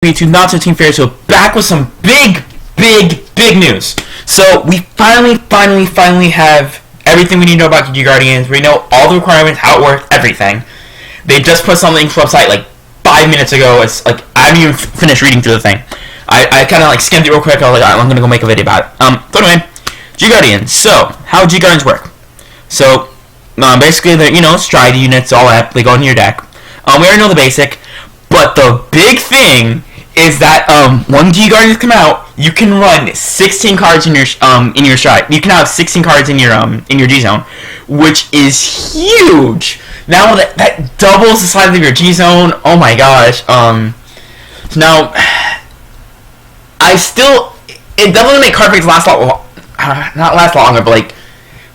FTNatsu Team FTNatsu back with some big news. So we finally have everything we need to know about G Guardians. We know all the requirements, how it works, everything. They just put something to the website like 5 minutes ago. It's like I haven't even finished reading through the thing. I kind of like skimmed it real quick. I was like, I'm gonna go make a video about it. So anyway, G Guardians. So how G Guardians work? So basically, they're stride units, all that. They go in your deck. We already know the basic, but the big thing is that when G Guardians come out, you can run 16 cards in your stride. You can have 16 cards in your G zone, which is huge. Now that doubles the size of your G zone. Oh my gosh. So now it doesn't make Cardfight last not last longer, but like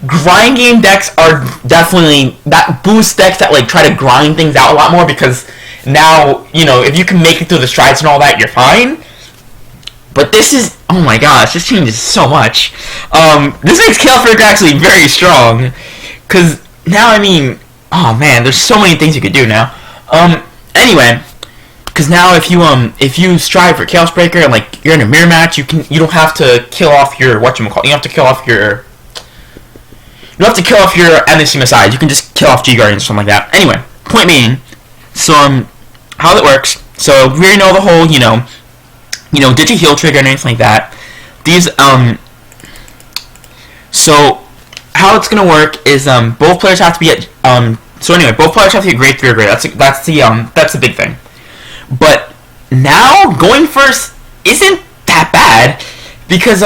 grind game decks are definitely that boost decks that like try to grind things out a lot more, because now, if you can make it through the strides and all that, you're fine. But this is, oh my gosh, this changes so much. This makes Chaos Breaker actually very strong, because now, oh man, there's so many things you could do now. Anyway, because now if you strive for Chaos Breaker and like you're in a mirror match, you don't have to kill off your you don't have to kill off your MSC Messiahs. You can just kill off G Guardians or something like that. Anyway, point being, so how it works. So we already know the whole digi heal trigger and anything like that. These so how it's gonna work is both players have to be at both players have to get grade 3 or greater. That's the big thing. But now going first isn't that bad, because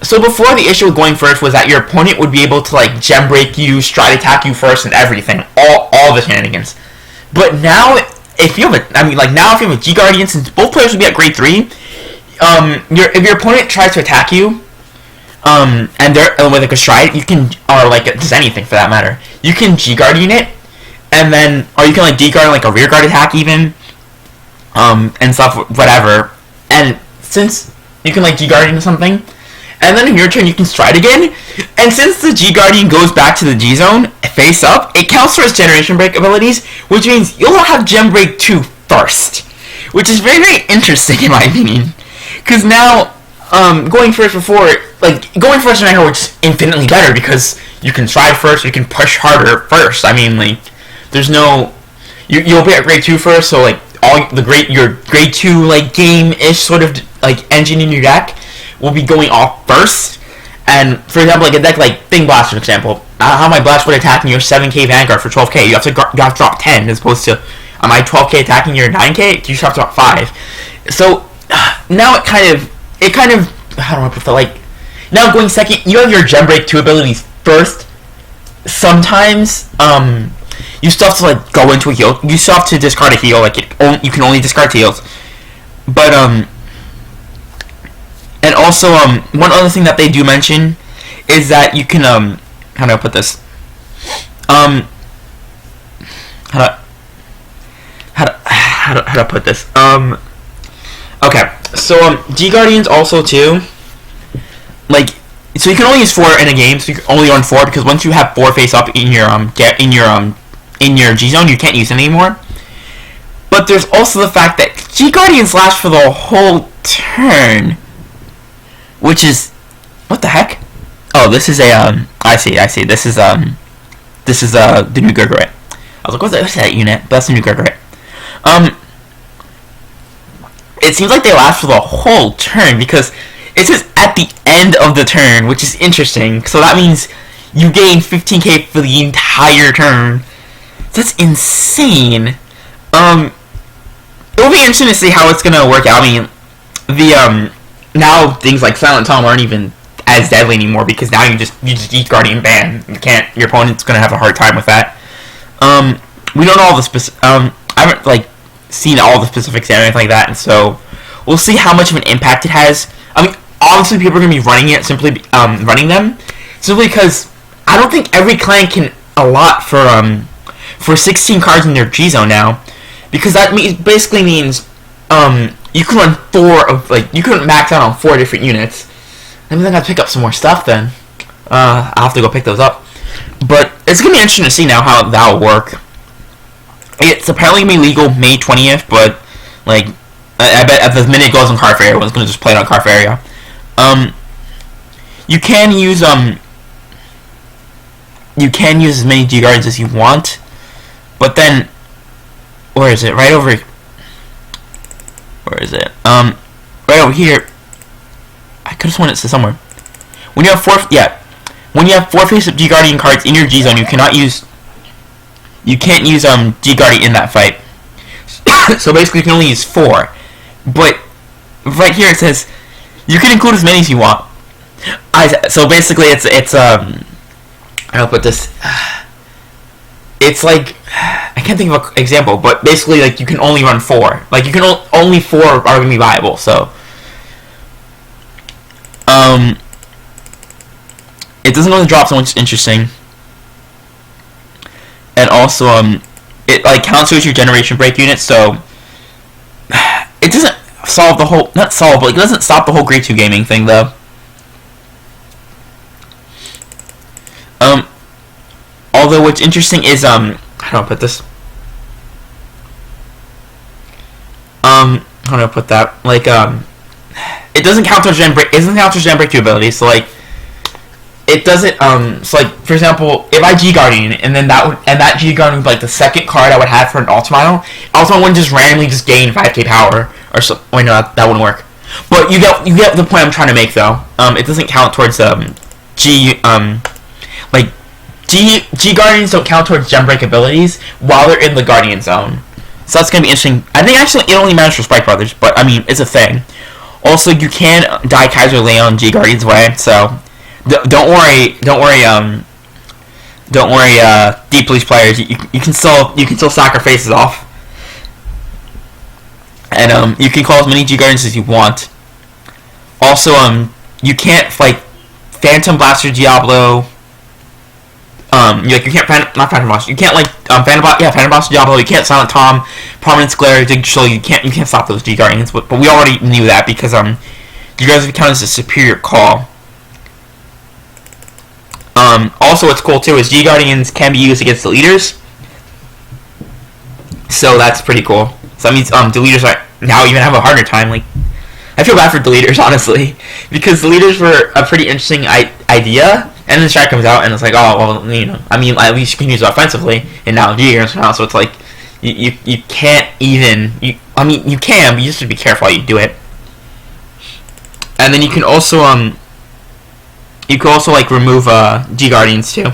so before, the issue with going first was that your opponent would be able to like gem break you, stride attack you first, and everything, all the shenanigans. But now, if you have a G Guardian, since both players would be at grade 3, if your opponent tries to attack you, and they're with like a stride, you can, or like just anything for that matter, you can G Guardian it, and then, or you can like D guard like a rear guard attack even, and stuff, whatever. And since you can like G Guardian something, and then in your turn you can stride again, and since the G Guardian goes back to the G zone face up, it counts for its generation break abilities, which means you'll have gem break 2 first, which is very interesting in my opinion, because now going first in Vanguard is infinitely better, because you can stride first, you can push harder first. There's no you'll be at grade 2 first, so like your grade 2 like game-ish sort of like engine in your deck will be going off first. And for example, like a deck like Thing Blast, for example, how my Blast would attack your 7k Vanguard for 12k, you have to drop 10 as opposed to my 12k attacking your 9k, you have to drop 5. So now it kind of how do I put that, like, now going second, you have your gem break 2 abilities first. Sometimes you still have to like go into a heal, you still have to discard a heal, like you can only discard heals. But and also, one other thing that they do mention is that you can, how do I put this? How do I put this? Okay, so, G Guardians also too, like, so you can only use 4 in a game, so you can only run 4, because once you have 4 face up in your G zone, you can't use it anymore. But there's also the fact that G Guardians last for the whole turn, which is, what the heck? Oh, this is a, I see, this is the new Gurgurite. I was like, what's that unit? But that's the new Gurgurite. It seems like they last for the whole turn, because it says at the end of the turn, which is interesting. So that means you gain 15k for the entire turn. That's insane. It'll be interesting to see how it's gonna work out. Now things like Silent Tom aren't even as deadly anymore, because now you just G Guardian ban. Your opponent's gonna have a hard time with that. We don't know all the I haven't like seen all the specifics and anything like that, and so we'll see how much of an impact it has. Obviously people are gonna be running it simply because I don't think every clan can allot for 16 cards in their G zone now, because that basically means you can run 4 of, like, you can max out on 4 different units. I gotta pick up some more stuff then. I'll have to go pick those up. But it's gonna be interesting to see now how that'll work. It's apparently gonna be legal May 20th, but like I bet at the minute it goes on Cardfight Area, everyone's gonna just play it on Cardfight Area. You can use as many G Guardians as you want, but then where is it? Right over. Where is it? Right over here. I could have sworn it said somewhere. When you have when you have 4 face-up G Guardian cards in your G zone, you can't use G Guardian in that fight. So basically, you can only use 4. But right here it says you can include as many as you want. So basically, it's I'll put this. It's like I can't think of an example, but basically, like you can only run 4. Like you can only 4 are gonna be viable. So it doesn't really drop so much interesting, and also it like counts towards your generation break unit, so it doesn't solve the whole but it doesn't stop the whole grade 2 gaming thing though. Although what's interesting is how do I put this? How do I put that? Like it doesn't count towards gen break 2 abilities, so like it doesn't so like for example, if I G Guardian and then that G Guardian would be like the second card I would have for an Ultimile wouldn't just randomly just gain 5k power or so. Wait, no, that wouldn't work. But you get the point I'm trying to make though. It doesn't count towards G Guardians don't count towards gen break abilities while they're in the Guardian zone. So that's gonna be interesting. I think actually it only matters for Spike Brothers, but I mean it's a thing. Also, you can die Kaiser Leon G Guardian's way, so don't worry, Deep Police players. You can still sack our faces off, and you can call as many G Guardians as you want. Also, you can't like Phantom Blaster Diablo. You can't not Phantom Blaster. You can't like Phantom Blaster Diablo. You can't Silent Tom, Prominence Glare, Dig Shield. You can't stop those G Guardians. But we already knew that because you guys count as a superior call. Also, what's cool too is G Guardians can be used against the leaders, so that's pretty cool. So that means the leaders now even have a harder time. Like, I feel bad for the leaders honestly, because the leaders were a pretty interesting idea, and then Strike comes out and it's like, oh well, you know, I mean at least you can use it offensively, and now G Guardians now, so it's like you can't even I mean you can, but you just have to be careful how you do it. And then you can also like remove G Guardians too,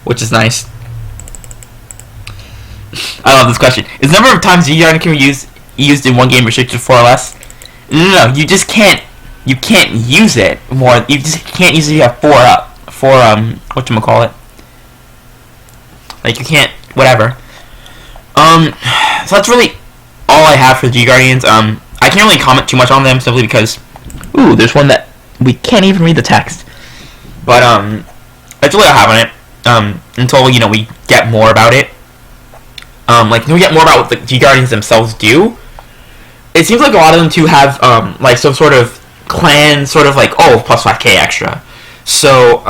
which is nice. I love this question. Is the number of times G Guardian can be used in one game restricted to 4 or less? No, you just can't. You can't use it more. You just can't use it if you have 4 whatchamacallit. Like you can't whatever. So that's really all I have for G Guardians. I can't really comment too much on them simply because there's one that we can't even read the text. But that's really all I have on it. Until we get more about it. Like we get more about what the G Guardians themselves do. It seems like a lot of them too have like some sort of clan, sort of like plus 5k extra. So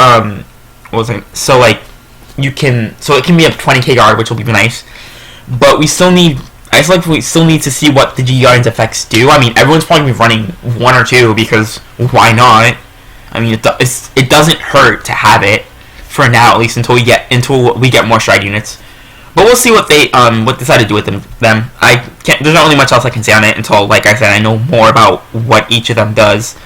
so like it can be a 20k guard, which will be nice. But we still need. I feel like we still need to see what the G Guardians effects do. I mean, everyone's probably running 1 or 2 because why not? I mean, it doesn't hurt to have it for now, at least until we get more strike units. But we'll see what they decide to do with them. There's not really much else I can say on it until, like I said, I know more about what each of them does.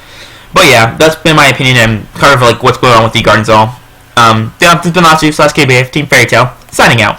But yeah, that's been my opinion and kind of like what's going on with the Guardians all. Team FTNatsu / KBF Team Fairy Tail signing out.